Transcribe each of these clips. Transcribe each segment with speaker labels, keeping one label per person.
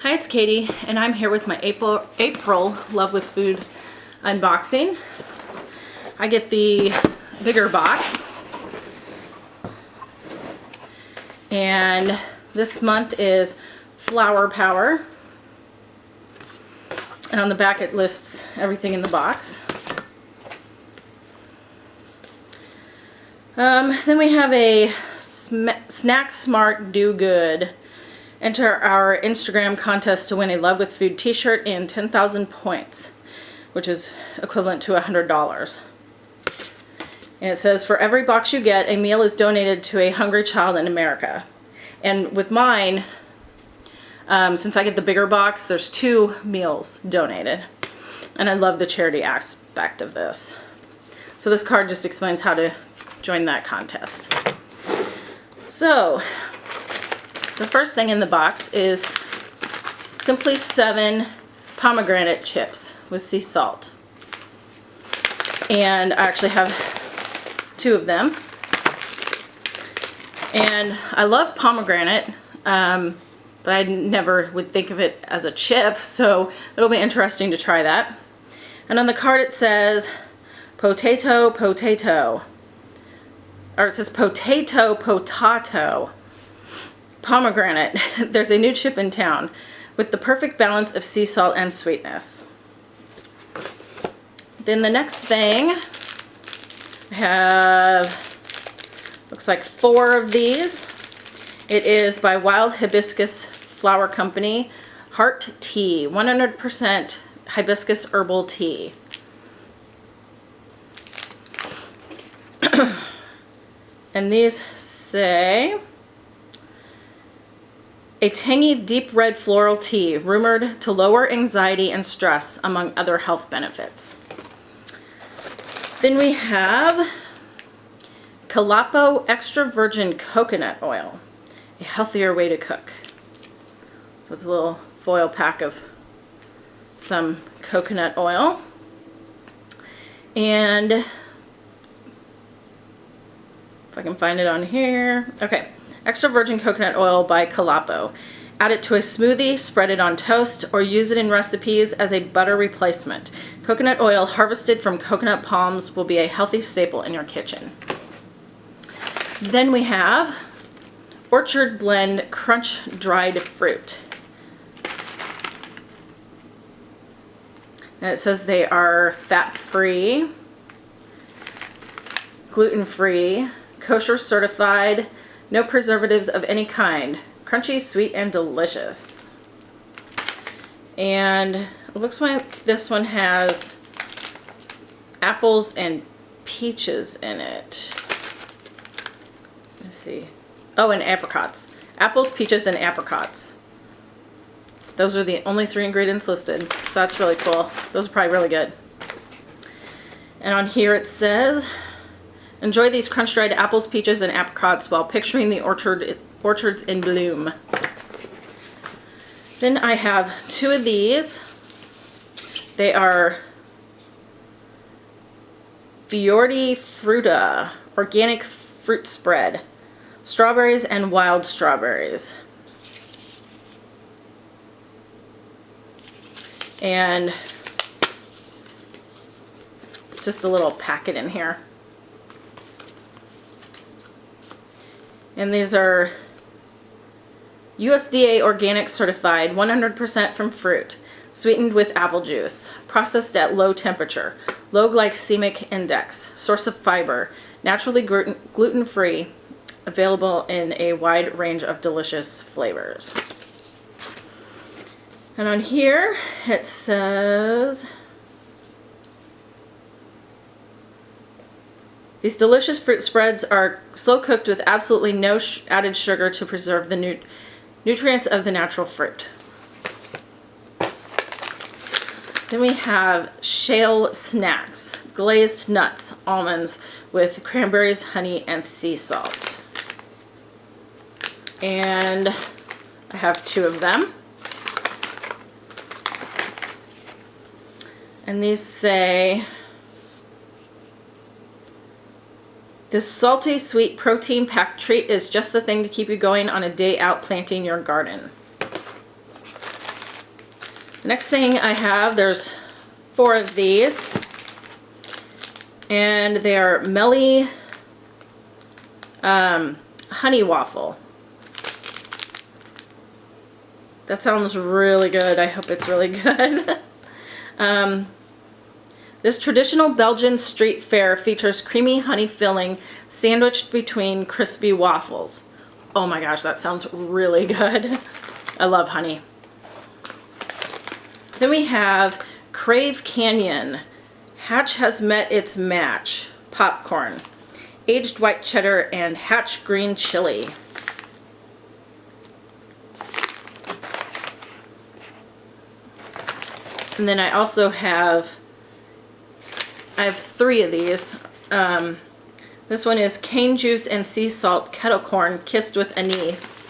Speaker 1: Hi, it's Katie, and I'm here with my April Love with Food unboxing. I get the bigger box, and this month is Flower Power, and on the back it lists everything in the box. Then we have a Snack Smart Do Good. Enter our Instagram contest to win a Love with Food t-shirt and 10,000 points, which is equivalent to $100. And it says, for every box you get, a meal is donated to a hungry child in America. And with mine, since I get the bigger box, there's 2 meals donated. And I love the charity aspect of this. So this card just explains how to join that contest. So, the first thing in the box is Simply 7 pomegranate chips with sea salt. And I actually have 2 of them. And I love pomegranate, but I never would think of it as a chip, so it'll be interesting to try that. And on the card it says potato, potato. Or it says potato, potato. Pomegranate. There's a new chip in town with the perfect balance of sea salt and sweetness. Then the next thing, I have, looks like 4 of these. It is by Wild Hibiscus Flower Company, Heart Tea, 100% hibiscus herbal tea. And these say, a tangy deep red floral tea, rumored to lower anxiety and stress, among other health benefits. Then we have Calapo Extra Virgin Coconut Oil, a healthier way to cook. So it's a little foil pack of some coconut oil. And if I can find it on here. Okay. Extra virgin coconut oil by Calapo. Add it to a smoothie, spread it on toast, or use it in recipes as a butter replacement. Coconut oil harvested from coconut palms will be a healthy staple in your kitchen. Then we have Orchard Blend Crunch Dried Fruit. And it says they are fat-free, gluten-free, kosher certified, no preservatives of any kind. Crunchy, sweet, and delicious. And it looks like this one has apples and peaches in it. Let's see. Oh, and apricots. Apples, peaches, and apricots. Those are the only 3 ingredients listed. So that's really cool. Those are probably really good. And on here it says, enjoy these crunch-dried apples, peaches, and apricots while picturing the orchards in bloom. Then I have 2 of these. They are Fiordi Fruta, organic fruit spread. Strawberries and wild strawberries. And it's just a little packet in here. And these are USDA organic certified, 100% from fruit, sweetened with apple juice, processed at low temperature, low glycemic index, source of fiber, naturally gluten-free, available in a wide range of delicious flavors. And on here it says, these delicious fruit spreads are slow cooked with absolutely no added sugar to preserve the nutrients of the natural fruit. Then we have Shale Snacks, glazed nuts, almonds with cranberries, honey, and sea salt. And I have 2 of them. And these say, this salty, sweet, protein-packed treat is just the thing to keep you going on a day out planting your garden. The next thing I have, there's 4 of these, and they are Melly honey waffle. That sounds really good. I hope it's really good. This traditional Belgian street fare features creamy honey filling sandwiched between crispy waffles. Oh my gosh, that sounds really good. I love honey. Then we have Crave Canyon. Hatch has met its match. Popcorn. Aged white cheddar and Hatch green chili. And then I also have, I have 3 of these. This one is cane juice and sea salt kettle corn kissed with anise.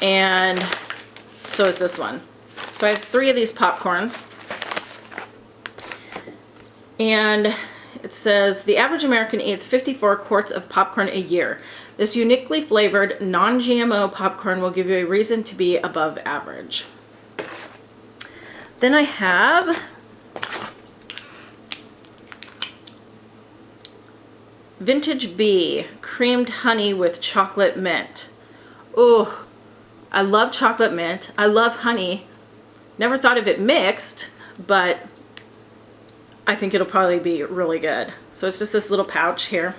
Speaker 1: And so is this one. So I have 3 of these popcorns. And it says, the average American eats 54 quarts of popcorn a year. This uniquely flavored, non-GMO popcorn will give you a reason to be above average. Then I have Vintage Bee creamed honey with chocolate mint. Oh, I love chocolate mint. I love honey. Never thought of it mixed, but I think it'll probably be really good. So it's just this little pouch here.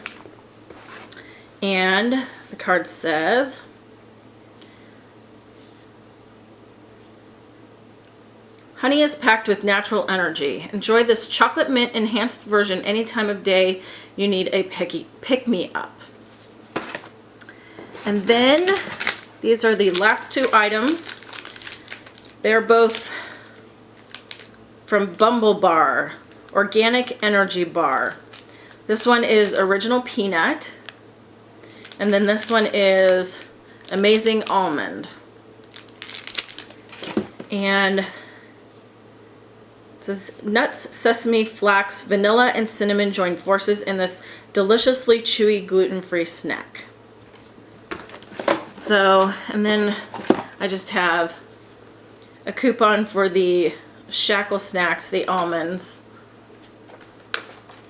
Speaker 1: And the card says, honey is packed with natural energy. Enjoy this chocolate mint enhanced version any time of day you need a pick-me-up. And then these are the last 2 items. They're both from Bumble Bar, Organic Energy Bar. This one is Original Peanut. And then this one is Amazing Almond. And it says nuts, sesame, flax, vanilla, and cinnamon join forces in this deliciously chewy gluten-free snack. So, and then I just have a coupon for the Shackle Snacks, the almonds,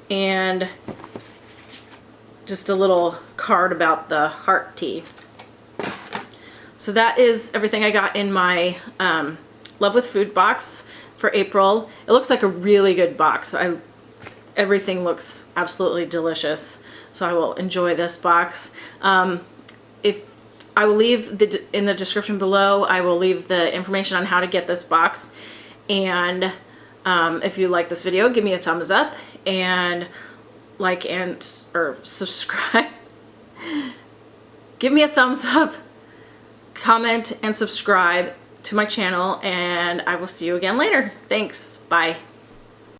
Speaker 1: and just a little card about the heart tea. So that is everything I got in my Love with Food box for April. It looks like a really good box. Everything looks absolutely delicious, so I will enjoy this box. If I will leave in the description below, I will leave the information on how to get this box. And if you like this video, give me a thumbs up and like or subscribe. Give me a thumbs up, comment, and subscribe to my channel, and I will see you again later. Thanks. Bye.